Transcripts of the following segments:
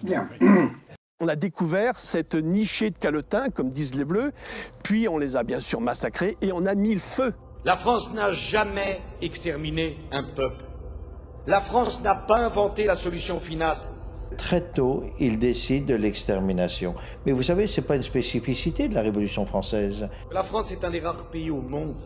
Bien. On a découvert cette nichée de calotins, comme disent les Bleus, puis on les a bien sûr massacrés et on a mis le feu. La France n'a jamais exterminé un peuple. La France n'a pas inventé la solution finale. Très tôt, il décide de l'extermination. Mais vous savez, ce n'est pas une spécificité de la Révolution française. La France est un des rares pays au monde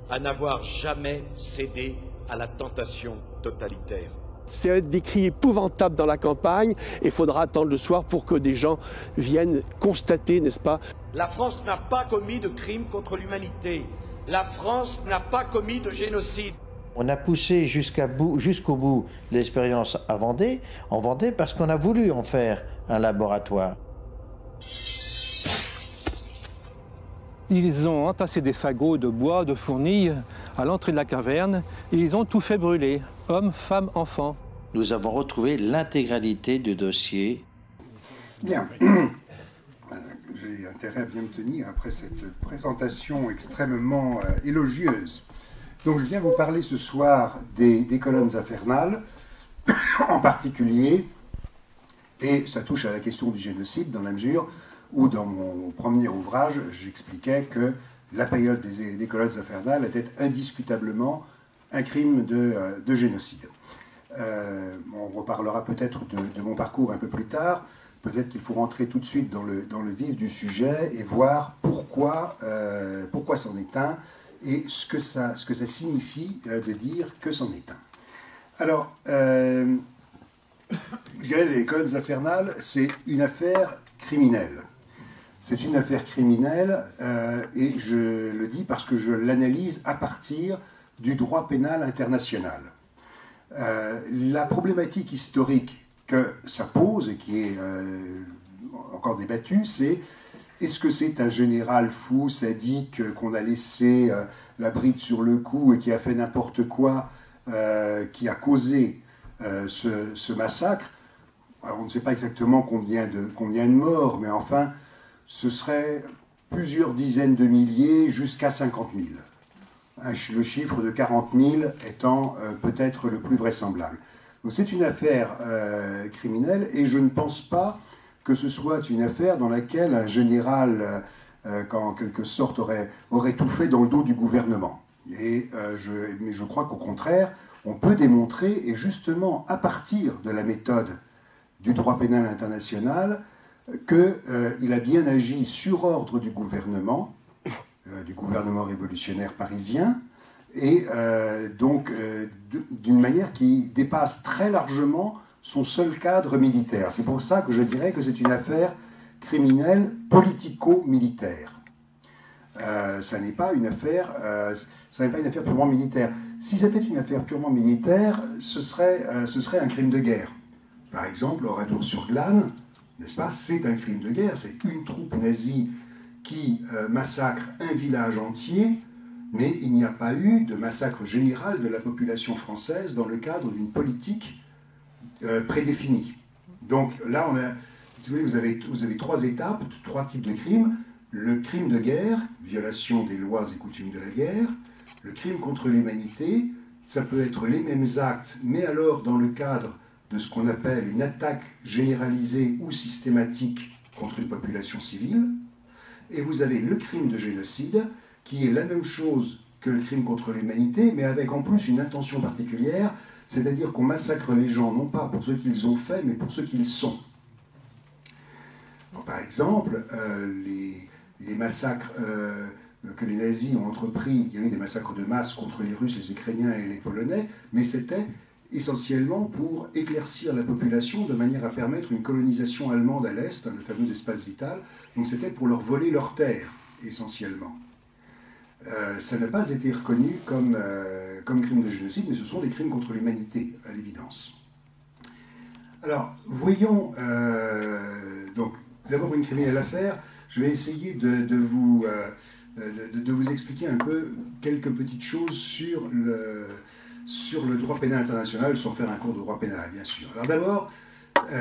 à n'avoir jamais cédé à la tentation totalitaire. C'est des cris épouvantables dans la campagne et il faudra attendre le soir pour que des gens viennent constater, n'est-ce pas? La France n'a pas commis de crime contre l'humanité. La France n'a pas commis de génocide. On a poussé jusqu'au bout l'expérience en Vendée parce qu'on a voulu en faire un laboratoire. Ils ont entassé des fagots de bois, de fournis à l'entrée de la caverne et ils ont tout fait brûler, hommes, femmes, enfants. Nous avons retrouvé l'intégralité du dossier. Bien. J'ai intérêt à bien me tenir après cette présentation extrêmement élogieuse. Donc je viens vous parler ce soir des colonnes infernales, en particulier, et ça touche à la question du génocide dans la mesure où dans mon premier ouvrage, j'expliquais que la période des colonnes infernales était indiscutablement un crime de génocide. On reparlera peut-être de mon parcours un peu plus tard. Peut-être qu'il faut rentrer tout de suite dans le vif du sujet et voir pourquoi c'en est un et ce que ça signifie de dire que c'en est un. Alors, je dirais les colonnes infernales, c'est une affaire criminelle. C'est une affaire criminelle et je le dis parce que je l'analyse à partir du droit pénal international. La problématique historique que ça pose et qui est encore débattue, c'est est-ce que c'est un général fou, sadique, qu'on a laissé la bride sur le cou et qui a fait n'importe quoi, qui a causé ce massacre? Alors on ne sait pas exactement combien de morts, mais enfin, ce serait plusieurs dizaines de milliers jusqu'à 50 000. Le chiffre de 40 000 étant peut-être le plus vraisemblable. Donc c'est une affaire criminelle et je ne pense pas que ce soit une affaire dans laquelle un général, en quelque sorte, aurait tout fait dans le dos du gouvernement. Mais je crois qu'au contraire, on peut démontrer, et justement à partir de la méthode du droit pénal international, qu'il a bien agi sur ordre du gouvernement révolutionnaire parisien, et donc d'une manière qui dépasse très largement son seul cadre militaire. C'est pour ça que je dirais que c'est une affaire criminelle politico-militaire. Ça n'est pas une affaire purement militaire. Si c'était une affaire purement militaire, ce serait un crime de guerre. Par exemple, Oradour-sur-Glane, n'est-ce pas, c'est un crime de guerre, c'est une troupe nazie qui massacre un village entier, mais il n'y a pas eu de massacre général de la population française dans le cadre d'une politique prédéfinie. Donc là, vous avez trois étapes, trois types de crimes. Le crime de guerre, violation des lois et coutumes de la guerre. Le crime contre l'humanité, ça peut être les mêmes actes, mais alors dans le cadre de ce qu'on appelle une attaque généralisée ou systématique contre une population civile. Et vous avez le crime de génocide, qui est la même chose que le crime contre l'humanité, mais avec en plus une intention particulière, c'est-à-dire qu'on massacre les gens, non pas pour ce qu'ils ont fait, mais pour ce qu'ils sont. Alors, par exemple, les massacres que les nazis ont entrepris, il y a eu des massacres de masse contre les Russes, les Ukrainiens et les Polonais, mais c'était essentiellement pour éclaircir la population de manière à permettre une colonisation allemande à l'Est, le fameux espace vital. Donc c'était pour leur voler leurs terres, essentiellement. Ça n'a pas été reconnu comme crime de génocide, mais ce sont des crimes contre l'humanité, à l'évidence. Alors, voyons, donc, d'abord une criminelle affaire. Je vais essayer de vous expliquer un peu quelques petites choses sur le droit pénal international, sans faire un cours de droit pénal, bien sûr. Alors d'abord,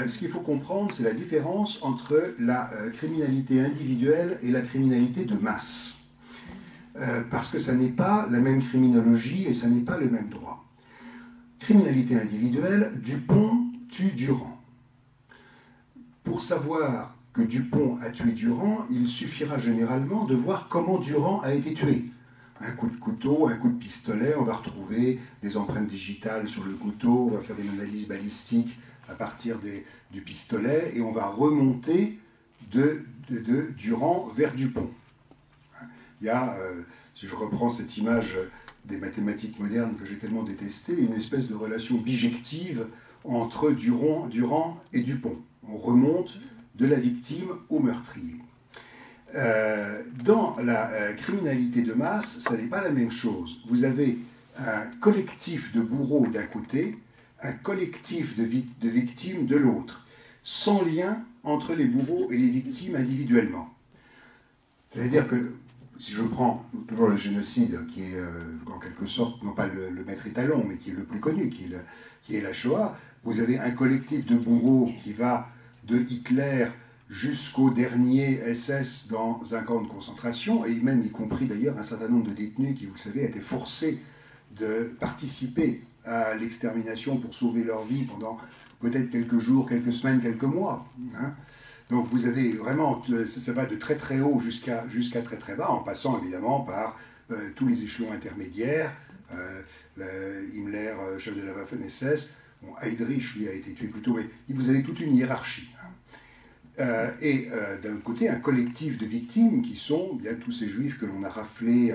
ce qu'il faut comprendre, c'est la différence entre la criminalité individuelle et la criminalité de masse. Parce que ça n'est pas la même criminologie et ça n'est pas le même droit. Criminalité individuelle, Dupont tue Durand. Pour savoir que Dupont a tué Durand, il suffira généralement de voir comment Durand a été tué. Un coup de couteau, un coup de pistolet, on va retrouver des empreintes digitales sur le couteau, on va faire des analyses balistiques à partir du pistolet, et on va remonter de Durand vers Dupont. Il y a, si je reprends cette image des mathématiques modernes que j'ai tellement détestée, une espèce de relation bijective entre Durand et Dupont. On remonte de la victime au meurtrier. Dans la criminalité de masse, ça n'est pas la même chose. Vous avez un collectif de bourreaux d'un côté, un collectif de victimes de l'autre, sans lien entre les bourreaux et les victimes individuellement. C'est-à-dire que, si je prends toujours le génocide, qui est en quelque sorte, non pas le maître étalon, mais qui est le plus connu, qui est la Shoah, vous avez un collectif de bourreaux qui va de Hitler jusqu'au dernier SS dans un camp de concentration, et même y compris d'ailleurs un certain nombre de détenus qui, vous savez, étaient forcés de participer à l'extermination pour sauver leur vie pendant peut-être quelques jours, quelques semaines, quelques mois. Hein. Donc vous avez vraiment, ça va de très très haut jusqu'à très très bas, en passant évidemment par tous les échelons intermédiaires, Himmler, chef de la Waffen-SS, bon, Heydrich, lui, a été tué plus tôt, mais vous avez toute une hiérarchie. Et d'un côté, un collectif de victimes qui sont bien tous ces juifs que l'on a raflés,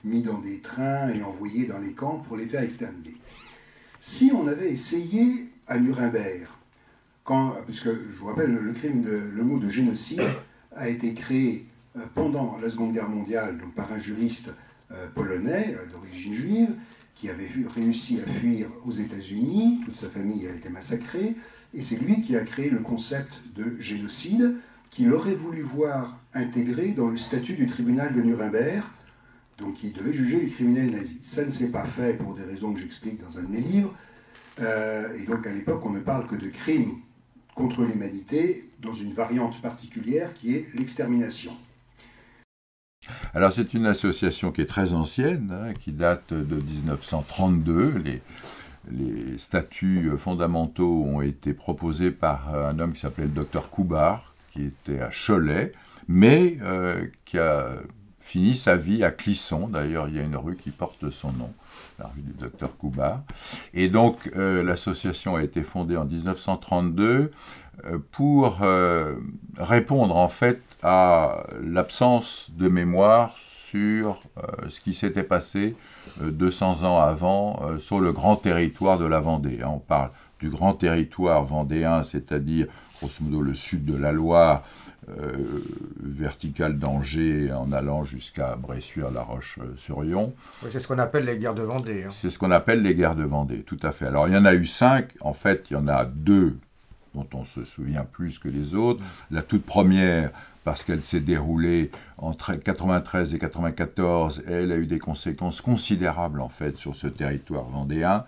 mis dans des trains et envoyés dans les camps pour les faire exterminer. Si on avait essayé à Nuremberg, puisque je vous rappelle, le mot de génocide a été créé pendant la Seconde Guerre mondiale, donc par un juriste polonais d'origine juive, qui avait réussi à fuir aux États-Unis, toute sa famille a été massacrée, et c'est lui qui a créé le concept de génocide, qu'il aurait voulu voir intégré dans le statut du tribunal de Nuremberg, donc il devait juger les criminels nazis. Ça ne s'est pas fait pour des raisons que j'explique dans un de mes livres, et donc à l'époque on ne parle que de crimes contre l'humanité dans une variante particulière qui est l'extermination. Alors c'est une association qui est très ancienne, hein, qui date de 1932. Les statuts fondamentaux ont été proposés par un homme qui s'appelait le docteur Kubar, qui était à Cholet, mais qui a fini sa vie à Clisson. D'ailleurs, il y a une rue qui porte son nom, la rue du docteur Kubar. Et donc, l'association a été fondée en 1932 pour répondre en fait à l'absence de mémoire sur ce qui s'était passé 200 ans avant sur le grand territoire de la Vendée. On parle du grand territoire vendéen, c'est-à-dire grosso modo le sud de la Loire, verticale d'Angers en allant jusqu'à Bressuire-La Roche-sur-Yon. Oui, c'est ce qu'on appelle les guerres de Vendée. Hein. C'est ce qu'on appelle les guerres de Vendée, tout à fait. Alors il y en a eu 5, en fait il y en a 2 dont on se souvient plus que les autres. La toute première, parce qu'elle s'est déroulée entre 93 et 94, elle a eu des conséquences considérables en fait sur ce territoire vendéen.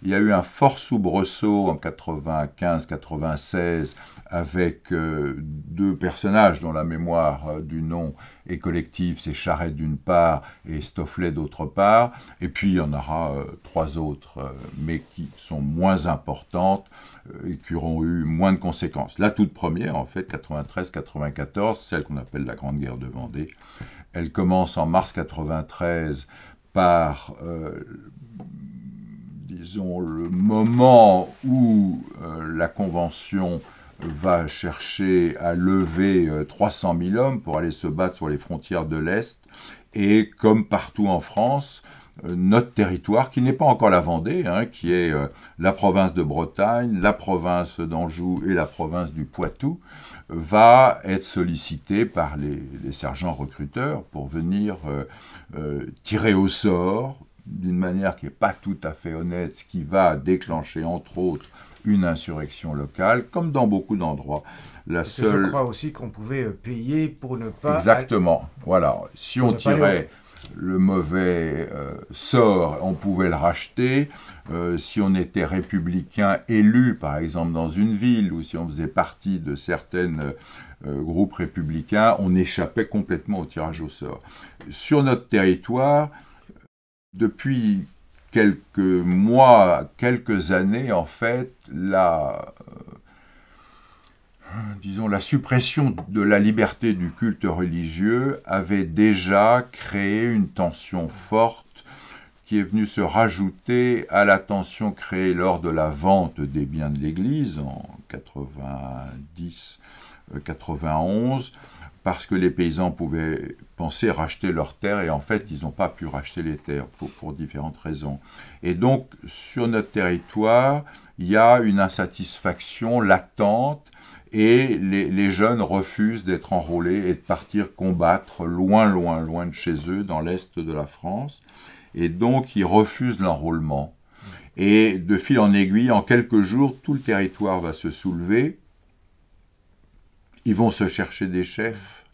Il y a eu un fort soubresaut en 95-96 avec 2 personnages dont la mémoire du nom est collective, c'est Charette d'une part et Stofflet d'autre part, et puis il y en aura 3 autres, mais qui sont moins importantes et qui auront eu moins de conséquences. La toute première, en fait, 93-94, celle qu'on appelle la Grande Guerre de Vendée, elle commence en mars 93 par... disons, le moment où la Convention va chercher à lever 300 000 hommes pour aller se battre sur les frontières de l'Est, et comme partout en France, notre territoire, qui n'est pas encore la Vendée, hein, qui est la province de Bretagne, la province d'Anjou et la province du Poitou, va être sollicité par les sergents recruteurs pour venir tirer au sort, d'une manière qui n'est pas tout à fait honnête, ce qui va déclencher, entre autres, une insurrection locale, comme dans beaucoup d'endroits. Je crois aussi qu'on pouvait payer pour ne pas... Exactement, voilà. Si on tirait le mauvais sort, on pouvait le racheter. Si on était républicain élu, par exemple, dans une ville, ou si on faisait partie de certains groupes républicains, on échappait complètement au tirage au sort. Sur notre territoire, depuis quelques mois, quelques années, en fait, disons, la suppression de la liberté du culte religieux avait déjà créé une tension forte qui est venue se rajouter à la tension créée lors de la vente des biens de l'Église en 90-91, parce que les paysans pouvaient penser racheter leurs terres et en fait, ils n'ont pas pu racheter les terres pour différentes raisons. Et donc, sur notre territoire, il y a une insatisfaction latente et les jeunes refusent d'être enrôlés et de partir combattre loin, loin, loin de chez eux, dans l'est de la France. Et donc, ils refusent l'enrôlement. Et de fil en aiguille, en quelques jours, tout le territoire va se soulever. Ils vont se chercher des chefs.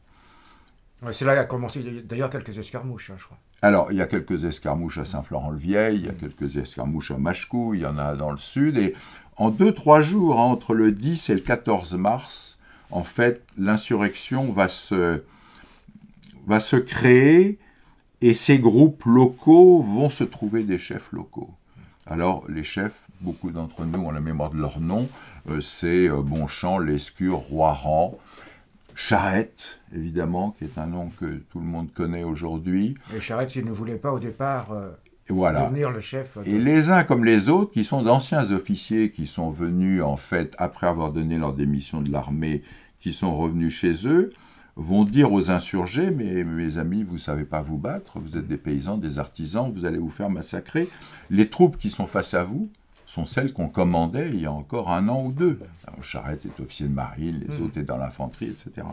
Ouais, c'est là qu'il a commencé d'ailleurs quelques escarmouches, hein, je crois. Alors, il y a quelques escarmouches à Saint-Florent-le-Vieil, il y a quelques escarmouches à Machecou, il y en a dans le sud. Et en 2-3 jours, hein, entre le 10 et le 14 mars, en fait, l'insurrection va se créer et ces groupes locaux vont se trouver des chefs locaux. Alors, les chefs, beaucoup d'entre nous ont la mémoire de leurs noms, c'est Bonchamp, Lescure, Roiran, Charette, évidemment, qui est un nom que tout le monde connaît aujourd'hui. Et Charette, il ne voulait pas au départ voilà. devenir le chef. Et les uns comme les autres, qui sont d'anciens officiers, qui sont venus, en fait, après avoir donné leur démission de l'armée, qui sont revenus chez eux, vont dire aux insurgés, mais mes amis, vous ne savez pas vous battre, vous êtes des paysans, des artisans, vous allez vous faire massacrer. Les troupes qui sont face à vous sont celles qu'on commandait il y a encore 1 an ou 2. Alors, Charette est officier de marine, les autres étaient dans l'infanterie, etc.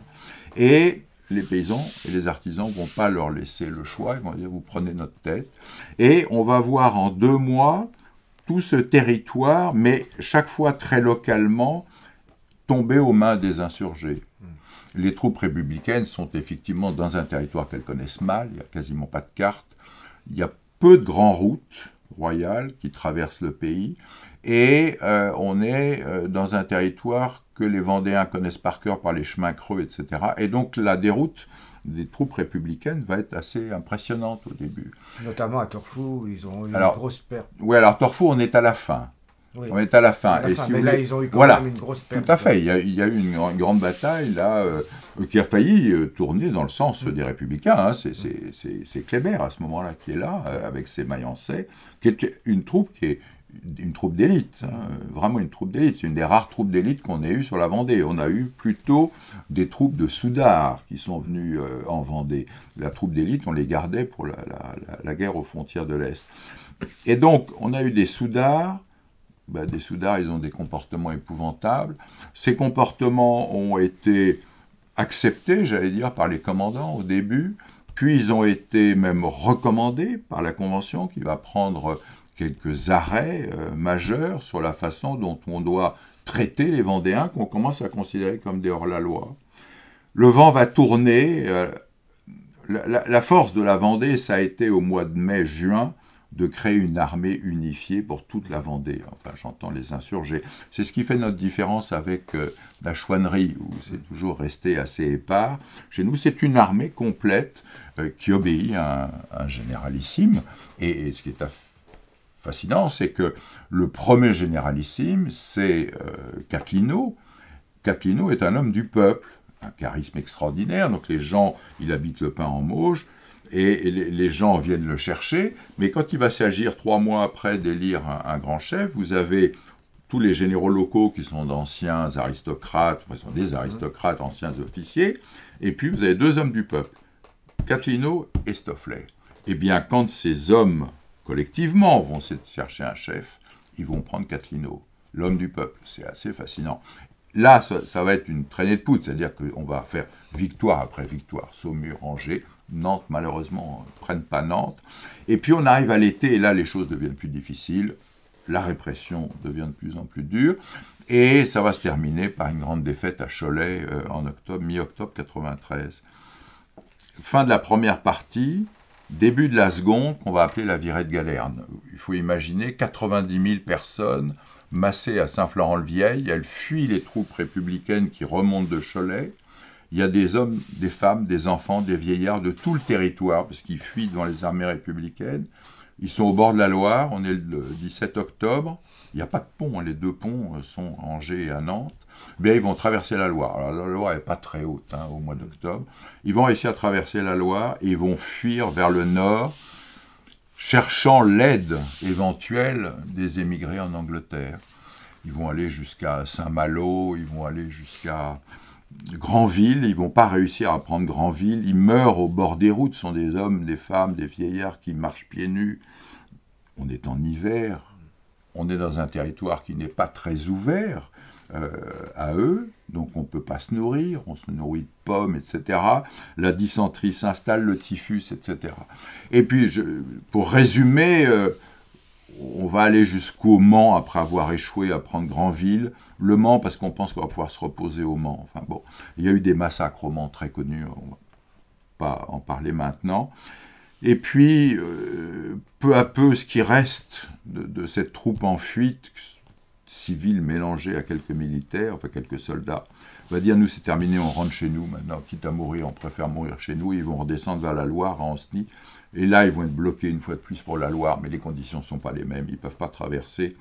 Et les paysans et les artisans ne vont pas leur laisser le choix, ils vont dire, vous prenez notre tête. Et on va voir en 2 mois tout ce territoire, mais chaque fois très localement, tomber aux mains des insurgés. Les troupes républicaines sont effectivement dans un territoire qu'elles connaissent mal, il n'y a quasiment pas de carte, il y a peu de grandes routes royales qui traversent le pays, et on est dans un territoire que les Vendéens connaissent par cœur par les chemins creux, etc. Et donc la déroute des troupes républicaines va être assez impressionnante au début. Notamment à Torfou, ils ont eu une grosse perte. Oui, alors Torfou, on est à la fin. Oui. On est à la fin. Et si mais là, ils ont eu quand même une grosse perte. Tout à fait. Il y a eu une grande bataille là, qui a failli tourner dans le sens des Républicains. Hein. C'est Kléber à ce moment-là qui est là, avec ses Mayençais, qui est une troupe d'élite, hein, vraiment une troupe d'élite. C'est une des rares troupes d'élite qu'on ait eues sur la Vendée. On a eu plutôt des troupes de soudards qui sont venues en Vendée. La troupe d'élite, on les gardait pour la guerre aux frontières de l'Est. Et donc, on a eu des soudards. Des soudards, ils ont des comportements épouvantables. Ces comportements ont été acceptés, j'allais dire, par les commandants au début, puis ils ont été même recommandés par la Convention qui va prendre quelques arrêts majeurs sur la façon dont on doit traiter les Vendéens qu'on commence à considérer comme des hors-la-loi. Le vent va tourner. La force de la Vendée, ça a été au mois de mai-juin, de créer une armée unifiée pour toute la Vendée. Enfin, j'entends les insurgés. C'est ce qui fait notre différence avec la chouannerie, où c'est toujours resté assez épars. Chez nous, c'est une armée complète qui obéit à un généralissime. Et ce qui est fascinant, c'est que le premier généralissime, c'est Catilino. Catilino est un homme du peuple, un charisme extraordinaire. Donc les gens, il habite le pain en Mauges, et les gens viennent le chercher, mais quand il va s'agir 3 mois après d'élire un grand chef, vous avez tous les généraux locaux qui sont d'anciens aristocrates, enfin, sont des aristocrates, anciens officiers, et puis vous avez 2 hommes du peuple, Catilino et Stofflet. Eh bien, quand ces hommes, collectivement, vont chercher un chef, ils vont prendre Catilino, l'homme du peuple. C'est assez fascinant. Là, ça va être une traînée de poudre, c'est-à-dire qu'on va faire victoire après victoire, Saumur, Angers, Nantes, malheureusement, ne prennent pas Nantes. Et puis on arrive à l'été, et là, les choses deviennent plus difficiles, la répression devient de plus en plus dure, et ça va se terminer par une grande défaite à Cholet en octobre, mi-octobre 93. Fin de la première partie, début de la seconde, qu'on va appeler la virée de Galerne. Il faut imaginer 90 000 personnes massées à Saint-Florent-le-Vieil, elles fuient les troupes républicaines qui remontent de Cholet. Il y a des hommes, des femmes, des enfants, des vieillards de tout le territoire, parce qu'ils fuient devant les armées républicaines. Ils sont au bord de la Loire, on est le 17 octobre, il n'y a pas de pont, hein, les 2 ponts sont à Angers et à Nantes, bien, ils vont traverser la Loire. Alors, la Loire n'est pas très haute au mois d'octobre. Ils vont réussir à traverser la Loire et ils vont fuir vers le nord, cherchant l'aide éventuelle des émigrés en Angleterre. Ils vont aller jusqu'à Saint-Malo, ils vont aller jusqu'à Granville, ils ne vont pas réussir à prendre Granville, ils meurent au bord des routes, ce sont des hommes, des femmes, des vieillards qui marchent pieds nus. On est en hiver, on est dans un territoire qui n'est pas très ouvert à eux, donc on ne peut pas se nourrir, on se nourrit de pommes, etc. La dysenterie s'installe, le typhus, etc. Et puis, pour résumer, on va aller jusqu'au Mans après avoir échoué à prendre Granville. Le Mans, parce qu'on pense qu'on va pouvoir se reposer au Mans. Enfin bon, il y a eu des massacres au Mans très connus, on ne va pas en parler maintenant. Et puis, peu à peu, ce qui reste de cette troupe en fuite, civile mélangée à quelques militaires, enfin quelques soldats, va dire, nous c'est terminé, on rentre chez nous maintenant, quitte à mourir, on préfère mourir chez nous, ils vont redescendre vers la Loire, à Ancenis, et là ils vont être bloqués une fois de plus pour la Loire, mais les conditions ne sont pas les mêmes, ils ne peuvent pas traverser,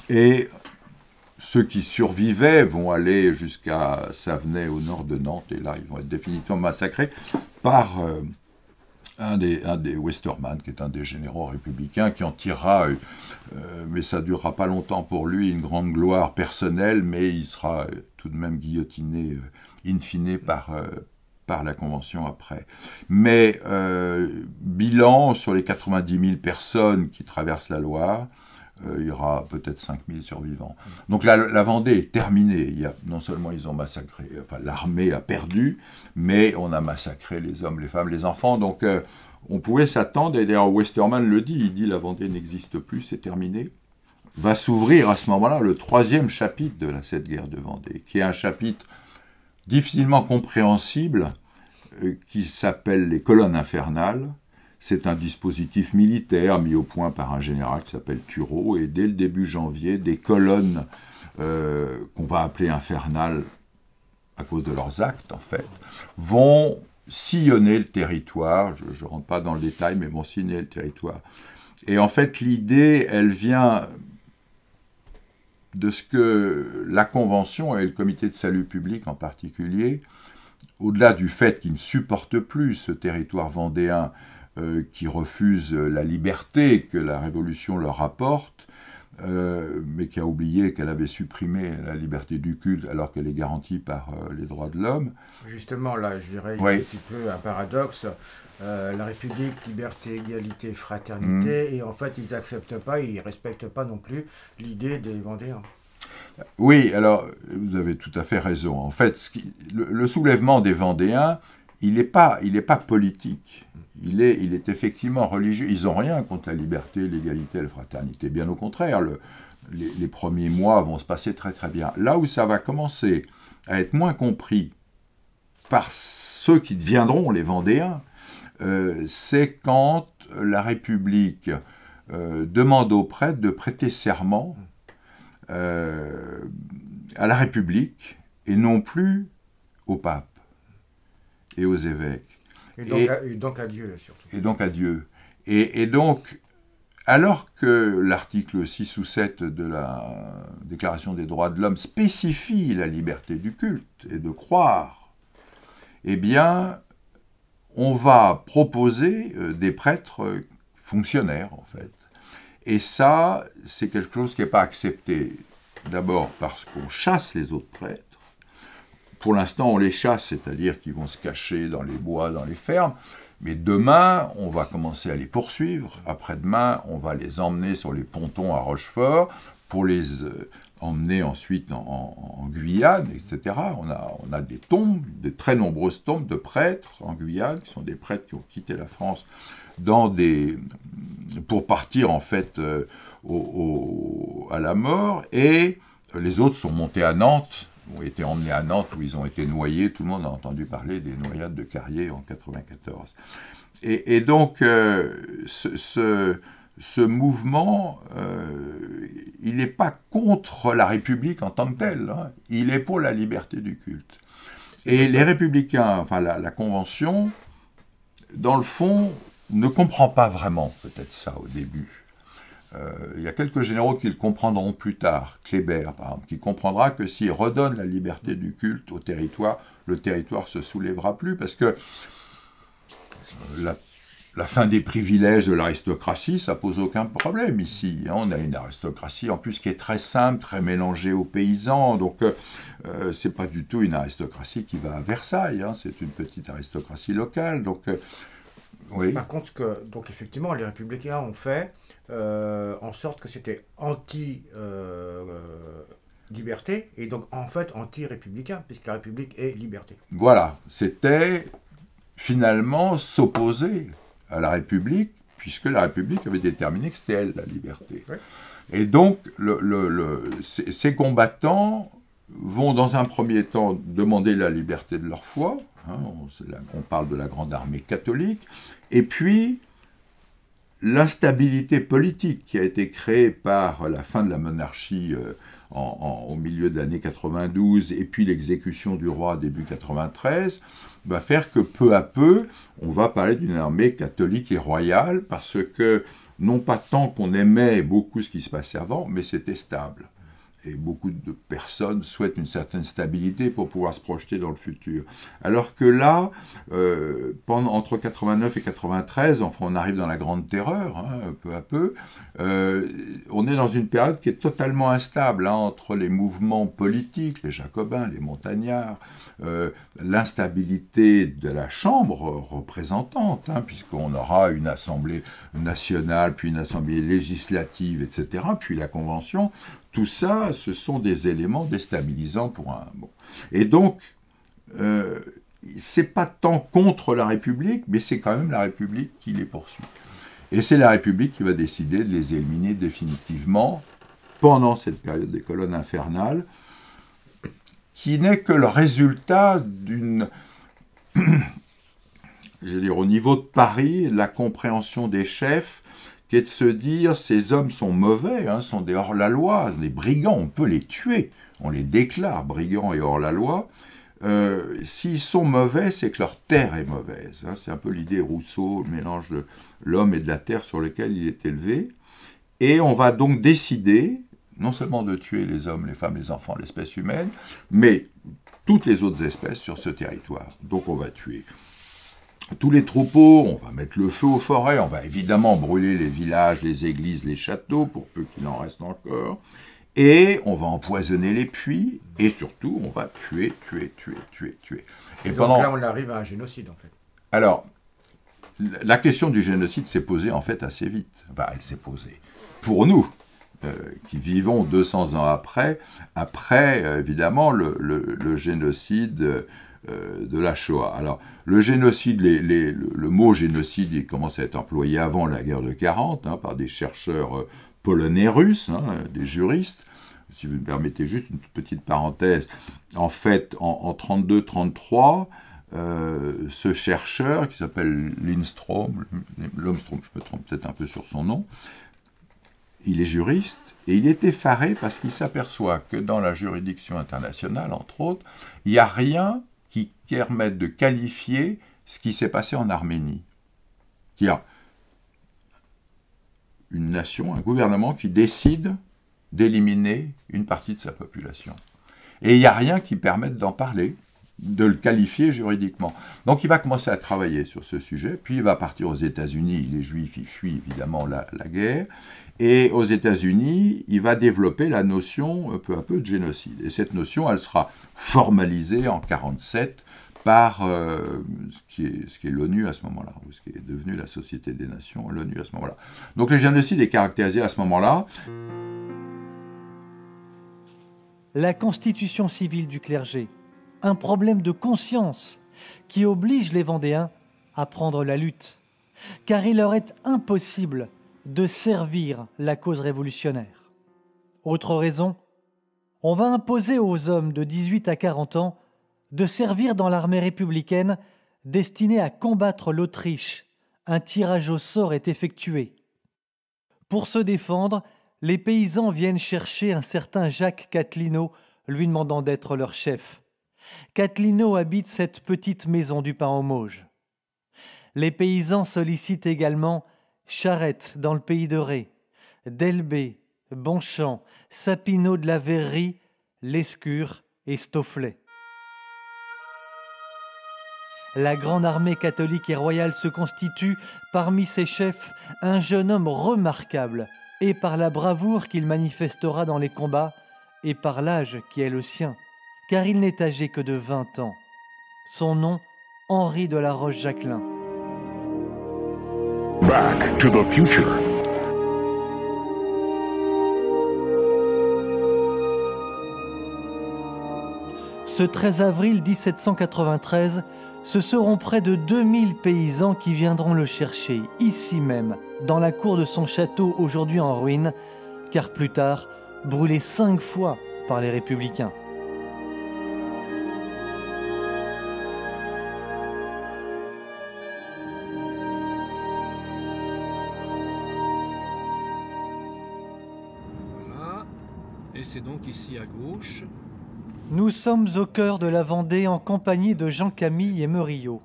et ceux qui survivaient vont aller jusqu'à Savenay au nord de Nantes, et là ils vont être définitivement massacrés par un des Westermann, qui est un des généraux républicains, qui en tirera, mais ça ne durera pas longtemps pour lui, une grande gloire personnelle, mais il sera tout de même guillotiné in fine par la Convention après. Mais bilan, sur les 90 000 personnes qui traversent la Loire, il y aura peut-être 5 000 survivants. Donc la Vendée est terminée. Non seulement ils ont massacré, enfin l'armée a perdu, mais on a massacré les hommes, les femmes, les enfants. Donc on pouvait s'attendre, et d'ailleurs Westermann le dit, il dit la Vendée n'existe plus, c'est terminé. Va s'ouvrir à ce moment-là le 3e chapitre de cette guerre de Vendée, qui est un chapitre difficilement compréhensible, qui s'appelle les colonnes infernales. C'est un dispositif militaire mis au point par un général qui s'appelle Turreau, et dès le début janvier, des colonnes qu'on va appeler infernales à cause de leurs actes, en fait, vont sillonner le territoire. Je ne rentre pas dans le détail, mais vont sillonner le territoire. Et en fait, l'idée, elle vient de ce que la Convention et le Comité de salut public en particulier, au-delà du fait qu'ils ne supportent plus ce territoire vendéen, qui refuse la liberté que la Révolution leur apporte, mais qui a oublié qu'elle avait supprimé la liberté du culte alors qu'elle est garantie par les droits de l'homme. Justement, là, je dirais Oui. un petit peu un paradoxe. La République, liberté, égalité, fraternité, et en fait, ils n'acceptent pas, ils ne respectent pas non plus l'idée des Vendéens. Oui, alors, vous avez tout à fait raison. En fait, le soulèvement des Vendéens, il n'est pas politique. Il est effectivement religieux. Ils n'ont rien contre la liberté, l'égalité et la fraternité. Bien au contraire, les premiers mois vont se passer très très bien. Là où ça va commencer à être moins compris par ceux qui deviendront les Vendéens, c'est quand la République demande aux prêtres de prêter serment à la République et non plus au pape et aux évêques. Et donc à Dieu, surtout. Et donc à Dieu. Et donc, alors que l'article 6 ou 7 de la Déclaration des droits de l'homme spécifie la liberté du culte et de croire, eh bien, on va proposer des prêtres fonctionnaires, en fait. Et ça, c'est quelque chose qui n'est pas accepté. D'abord parce qu'on chasse les autres prêtres. Pour l'instant, on les chasse, c'est-à-dire qu'ils vont se cacher dans les bois, dans les fermes. Mais demain, on va commencer à les poursuivre. Après-demain, on va les emmener sur les pontons à Rochefort pour les emmener ensuite en Guyane, etc. On a des tombes, des très nombreuses tombes de prêtres en Guyane, qui sont des prêtres qui ont quitté la France pour partir en fait à la mort. Et les autres sont montés à Nantes, ont été emmenés à Nantes où ils ont été noyés. Tout le monde a entendu parler des noyades de Carrier en 1994. Et donc, ce mouvement, il n'est pas contre la République en tant que telle, hein. Il est pour la liberté du culte. Et les républicains, enfin la Convention, dans le fond, ne comprend pas vraiment peut-être ça au début. il y a quelques généraux qui le comprendront plus tard, Kléber par exemple, qui comprendra que s'il redonne la liberté du culte au territoire, le territoire se soulèvera plus, parce que la fin des privilèges de l'aristocratie, ça pose aucun problème ici. On a une aristocratie en plus qui est très simple, très mélangée aux paysans, donc c'est pas du tout une aristocratie qui va à Versailles, hein, c'est une petite aristocratie locale, donc oui. Par contre, donc effectivement, les républicains ont fait en sorte que c'était anti-liberté et donc en fait anti-républicain, puisque la République est liberté. Voilà, c'était finalement s'opposer à la République, puisque la République avait déterminé que c'était elle la liberté. Oui. Et donc, ces combattants vont dans un premier temps demander la liberté de leur foi, hein, on parle de la grande armée catholique, et puis l'instabilité politique qui a été créée par la fin de la monarchie au milieu de l'année 92, et puis l'exécution du roi début 93, va faire que peu à peu, on va parler d'une armée catholique et royale, parce que, non pas tant qu'on aimait beaucoup ce qui se passait avant, mais c'était stable. Et beaucoup de personnes souhaitent une certaine stabilité pour pouvoir se projeter dans le futur. Alors que là, entre 89 et 93, enfin on arrive dans la Grande Terreur, hein, peu à peu, on est dans une période qui est totalement instable, hein, entre les mouvements politiques, les Jacobins, les Montagnards, l'instabilité de la Chambre représentante, hein, puisqu'on aura une Assemblée nationale, puis une Assemblée législative, etc., puis la Convention. Tout ça, ce sont des éléments déstabilisants pour un... Bon. Et donc, c'est pas tant contre la République, mais c'est quand même la République qui les poursuit. Et c'est la République qui va décider de les éliminer définitivement pendant cette période des colonnes infernales, qui n'est que le résultat d'une... je veux dire, au niveau de Paris, la compréhension des chefs, qui est de se dire, ces hommes sont mauvais, hein, sont des hors-la-loi, des brigands, on peut les tuer, on les déclare brigands et hors-la-loi. S'ils sont mauvais, c'est que leur terre est mauvaise. Hein, c'est un peu l'idée Rousseau, le mélange de l'homme et de la terre sur lequel il est élevé. Et on va donc décider, non seulement de tuer les hommes, les femmes, les enfants, l'espèce humaine, mais toutes les autres espèces sur ce territoire. Donc on va tuer tous les troupeaux, on va mettre le feu aux forêts, on va évidemment brûler les villages, les églises, les châteaux, pour peu qu'il en reste encore, et on va empoisonner les puits, et surtout, on va tuer. Et donc là, on arrive à un génocide, en fait. Alors, la question du génocide s'est posée, en fait, assez vite. Enfin, elle s'est posée. Pour nous, qui vivons 200 ans après, évidemment, le génocide... de la Shoah. Alors, le génocide, le mot génocide, il commence à être employé avant la guerre de 40, hein, par des chercheurs polonais russes, hein, des juristes. Si vous me permettez juste une petite parenthèse, en fait, en 32-33, ce chercheur, qui s'appelle Lindström, je me trompe peut-être un peu sur son nom, il est juriste, et il est effaré parce qu'il s'aperçoit que dans la juridiction internationale, entre autres, il n'y a rien qui permettent de qualifier ce qui s'est passé en Arménie. Il y a une nation, un gouvernement qui décide d'éliminer une partie de sa population. Et il n'y a rien qui permette d'en parler, de le qualifier juridiquement. Donc il va commencer à travailler sur ce sujet, puis il va partir aux États-Unis. Les Juifs, ils fuient évidemment la guerre. Et aux États-Unis, il va développer la notion peu à peu de génocide. Et cette notion, elle sera formalisée en 1947 par ce qui est l'ONU à ce moment-là, ou ce qui est devenu la Société des Nations, l'ONU à ce moment-là. Donc le génocide est caractérisé à ce moment-là. La constitution civile du clergé, un problème de conscience qui oblige les Vendéens à prendre la lutte, car il leur est impossible de servir la cause révolutionnaire. Autre raison, on va imposer aux hommes de 18 à 40 ans de servir dans l'armée républicaine destinée à combattre l'Autriche. Un tirage au sort est effectué. Pour se défendre, les paysans viennent chercher un certain Jacques Catlino, lui demandant d'être leur chef. Catlino habite cette petite maison du Pain aux Mauges. Les paysans sollicitent également Charette dans le pays de Ré, Delbé, Bonchamp, Sapineau de la Verrerie, Lescure et Stofflet. La grande armée catholique et royale se constitue parmi ses chefs un jeune homme remarquable, et par la bravoure qu'il manifestera dans les combats, et par l'âge qui est le sien, car il n'est âgé que de 20 ans. Son nom, Henri de la Roche-Jacquelin. Back to the future. Ce 13 avril 1793, ce seront près de 2000 paysans qui viendront le chercher, ici même, dans la cour de son château aujourd'hui en ruine, car plus tard, brûlé 5 fois par les républicains. Voilà, et c'est donc ici à gauche. Nous sommes au cœur de la Vendée en compagnie de Jean-Camille Emerillo.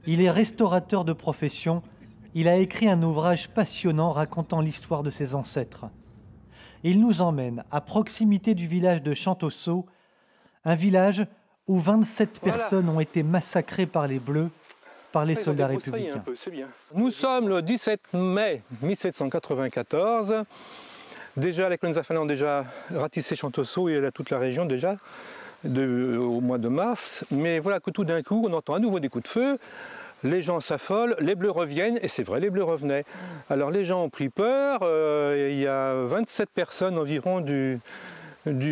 Il est restaurateur de profession. Il a écrit un ouvrage passionnant racontant l'histoire de ses ancêtres. Il nous emmène à proximité du village de Chantoceau, un village où 27 personnes ont été massacrées par les Bleus, par les soldats républicains. Nous sommes le 17 mai 1794. Déjà, les colons finlandais ont déjà ratissé Chantoceau et toute la région déjà au mois de mars. Mais voilà que tout d'un coup, on entend à nouveau des coups de feu. Les gens s'affolent, les Bleus reviennent, et c'est vrai, les Bleus revenaient. Alors les gens ont pris peur, il y a 27 personnes environ du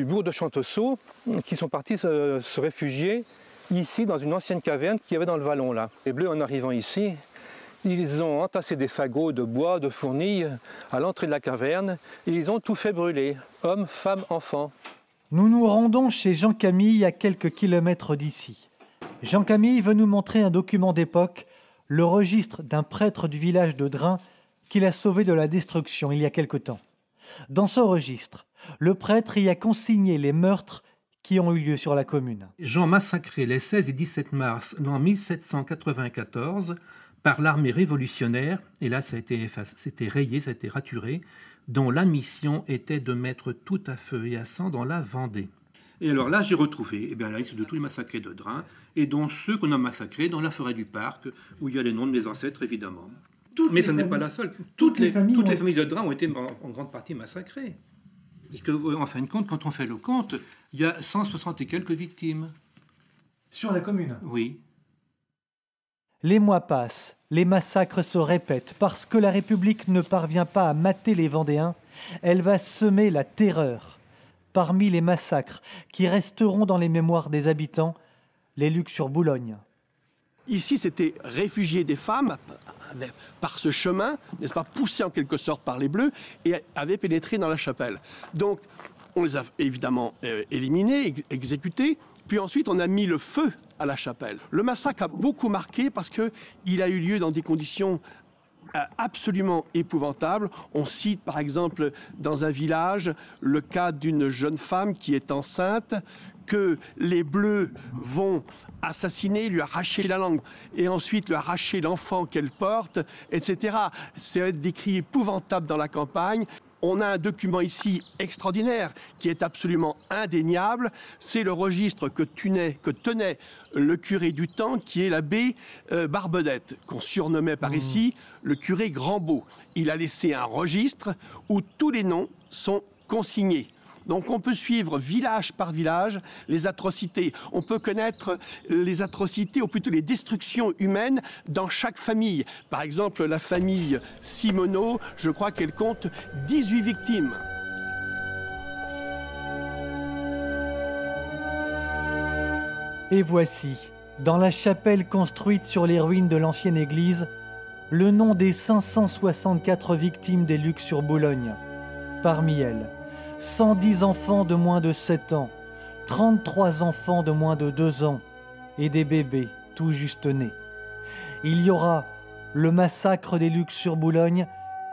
bourg de Chantoceau qui sont partis se réfugier ici dans une ancienne caverne qu'il y avait dans le vallon là. Les Bleus, en arrivant ici, ils ont entassé des fagots de bois, de fournis à l'entrée de la caverne, et ils ont tout fait brûler, hommes, femmes, enfants. Nous nous rendons chez Jean-Camille à quelques kilomètres d'ici. Jean-Camille veut nous montrer un document d'époque, le registre d'un prêtre du village de Drain qu'il a sauvé de la destruction il y a quelque temps. Dans ce registre, le prêtre y a consigné les meurtres qui ont eu lieu sur la commune. Gens massacrés les 16 et 17 mars en 1794 par l'armée révolutionnaire, et là ça a été rayé, ça a été raturé, dont la mission était de mettre tout à feu et à sang dans la Vendée. Et alors là, j'ai retrouvé la liste de tous les massacrés de Drain, et dont ceux qu'on a massacrés dans la forêt du parc, où il y a les noms de mes ancêtres, évidemment. Mais ce n'est pas la seule. Toutes les familles de Drain ont été en grande partie massacrées. Parce qu'en fin de compte, quand on fait le compte, il y a 160 et quelques victimes. Sur la commune ? Oui. Les mois passent, les massacres se répètent. Parce que la République ne parvient pas à mater les Vendéens, elle va semer la terreur. Parmi les massacres qui resteront dans les mémoires des habitants, les Luc-sur-Boulogne. Ici, c'était réfugier des femmes par ce chemin, n'est-ce pas, poussés en quelque sorte par les Bleus, et avaient pénétré dans la chapelle. Donc, on les a évidemment éliminés, exécutés, puis ensuite on a mis le feu à la chapelle. Le massacre a beaucoup marqué parce qu'il a eu lieu dans des conditions absolument épouvantable. On cite par exemple dans un village le cas d'une jeune femme qui est enceinte, que les Bleus vont assassiner, lui arracher la langue et ensuite lui arracher l'enfant qu'elle porte, etc. C'est des cris épouvantables dans la campagne. On a un document ici extraordinaire qui est absolument indéniable. C'est le registre que tenait le curé du temps, qui est l'abbé Barbedette, qu'on surnommait par ici le curé Grand-Beau. Il a laissé un registre où tous les noms sont consignés. Donc on peut suivre village par village les atrocités. On peut connaître les atrocités, ou plutôt les destructions humaines dans chaque famille. Par exemple, la famille Simoneau, je crois qu'elle compte 18 victimes. Et voici, dans la chapelle construite sur les ruines de l'ancienne église, le nom des 564 victimes des Luc-sur-Boulogne. Parmi elles, 110 enfants de moins de 7 ans, 33 enfants de moins de 2 ans et des bébés tout juste nés. Il y aura le massacre des Luc-sur-Boulogne,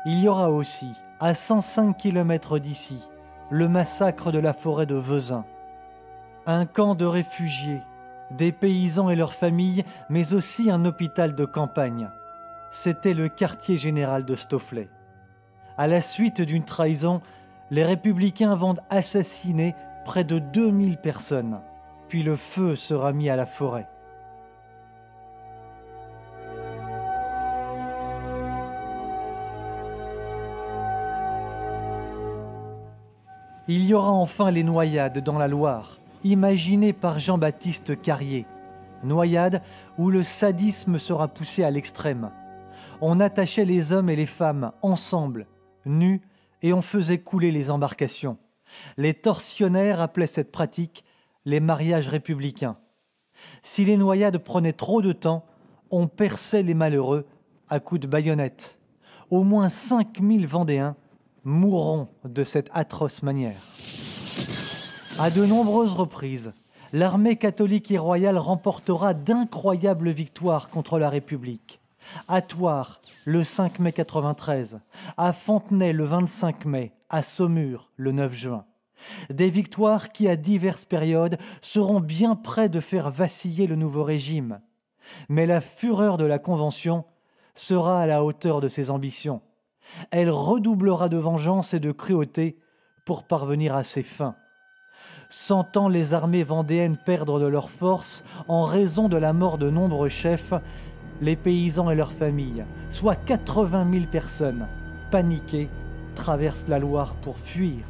il y aura aussi, à 105 km d'ici, le massacre de la forêt de Vezin. Un camp de réfugiés, des paysans et leurs familles, mais aussi un hôpital de campagne. C'était le quartier général de Stofflet. À la suite d'une trahison, les républicains vont assassiner près de 2000 personnes. Puis le feu sera mis à la forêt. Il y aura enfin les noyades dans la Loire, imaginées par Jean-Baptiste Carrier. Noyades où le sadisme sera poussé à l'extrême. On attachait les hommes et les femmes ensemble, nus, et on faisait couler les embarcations. Les tortionnaires appelaient cette pratique les mariages républicains. Si les noyades prenaient trop de temps, on perçait les malheureux à coups de baïonnette. Au moins 5000 Vendéens mourront de cette atroce manière. À de nombreuses reprises, l'armée catholique et royale remportera d'incroyables victoires contre la République. À Thouars, le 5 mai 93, à Fontenay, le 25 mai, à Saumur, le 9 juin. Des victoires qui, à diverses périodes, seront bien près de faire vaciller le nouveau régime. Mais la fureur de la Convention sera à la hauteur de ses ambitions. Elle redoublera de vengeance et de cruauté pour parvenir à ses fins. Sentant les armées vendéennes perdre de leur force en raison de la mort de nombreux chefs, les paysans et leurs familles, soit 80 000 personnes, paniquées, traversent la Loire pour fuir.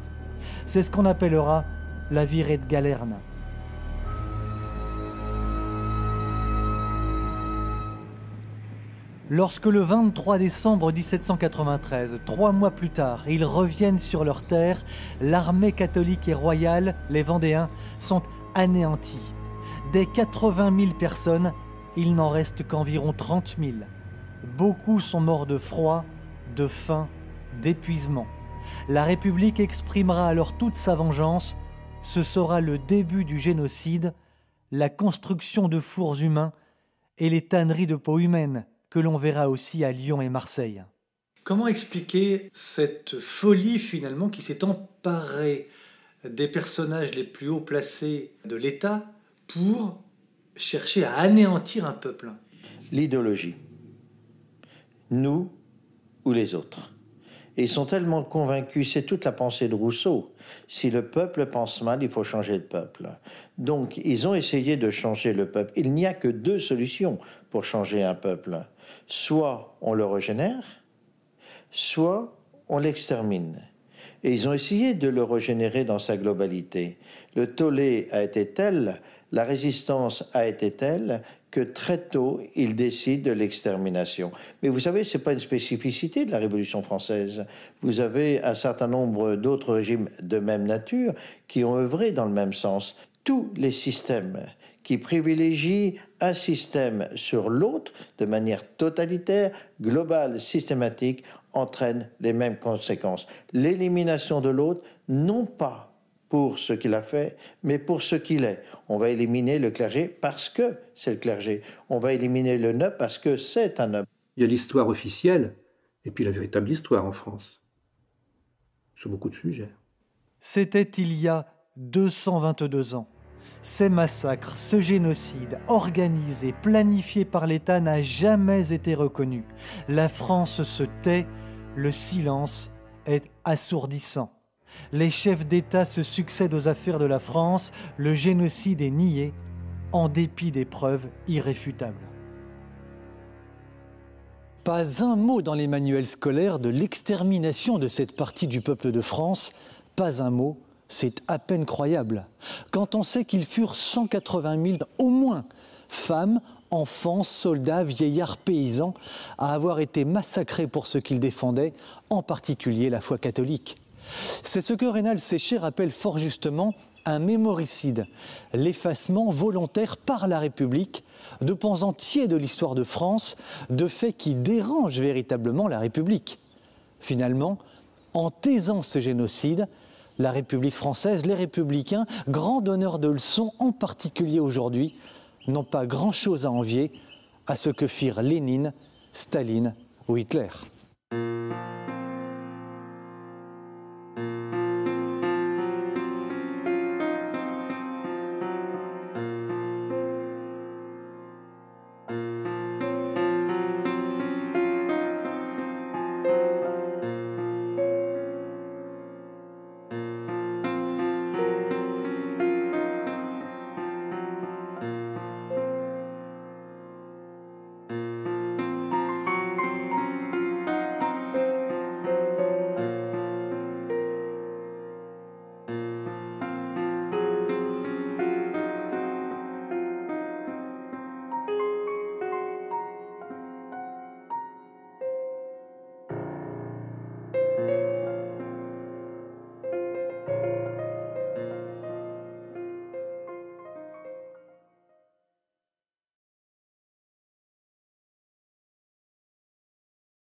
C'est ce qu'on appellera la virée de Galerne. Lorsque le 23 décembre 1793, 3 mois plus tard, ils reviennent sur leur terre, l'armée catholique et royale, les Vendéens, sont anéantis. Des 80 000 personnes, il n'en reste qu'environ 30 000. Beaucoup sont morts de froid, de faim, d'épuisement. La République exprimera alors toute sa vengeance. Ce sera le début du génocide, la construction de fours humains et les tanneries de peau humaine, que l'on verra aussi à Lyon et Marseille. Comment expliquer cette folie finalement qui s'est emparée des personnages les plus haut placés de l'État pour chercher à anéantir un peuple? L'idéologie. Nous ou les autres. Et ils sont tellement convaincus, c'est toute la pensée de Rousseau. Si le peuple pense mal, il faut changer le peuple. Donc, ils ont essayé de changer le peuple. Il n'y a que 2 solutions pour changer un peuple. Soit on le régénère, soit on l'extermine. Et ils ont essayé de le régénérer dans sa globalité. Le tollé a été tel, la résistance a été telle, que très tôt, ils décident de l'extermination. Mais vous savez, ce n'est pas une spécificité de la Révolution française. Vous avez un certain nombre d'autres régimes de même nature qui ont œuvré dans le même sens. Tous les systèmes qui privilégient un système sur l'autre de manière totalitaire, globale, systématique, entraînent les mêmes conséquences. L'élimination de l'autre, non pas pour ce qu'il a fait, mais pour ce qu'il est. On va éliminer le clergé parce que c'est le clergé. On va éliminer le noble parce que c'est un noble. Il y a l'histoire officielle et puis la véritable histoire en France, sur beaucoup de sujets. C'était il y a 222 ans. Ces massacres, ce génocide, organisé, planifié par l'État, n'a jamais été reconnu. La France se tait, le silence est assourdissant. Les chefs d'État se succèdent aux affaires de la France, le génocide est nié, en dépit des preuves irréfutables. Pas un mot dans les manuels scolaires de l'extermination de cette partie du peuple de France, pas un mot, c'est à peine croyable. Quand on sait qu'ils furent 180 000, au moins, femmes, enfants, soldats, vieillards, paysans, à avoir été massacrés pour ce qu'ils défendaient, en particulier la foi catholique. C'est ce que Rénal Séché rappelle fort justement un mémoricide, l'effacement volontaire par la République de pans entiers de l'histoire de France, de faits qui dérangent véritablement la République. Finalement, en taisant ce génocide, la République française, les républicains, grands donneurs de leçons, en particulier aujourd'hui, n'ont pas grand-chose à envier à ce que firent Lénine, Staline ou Hitler.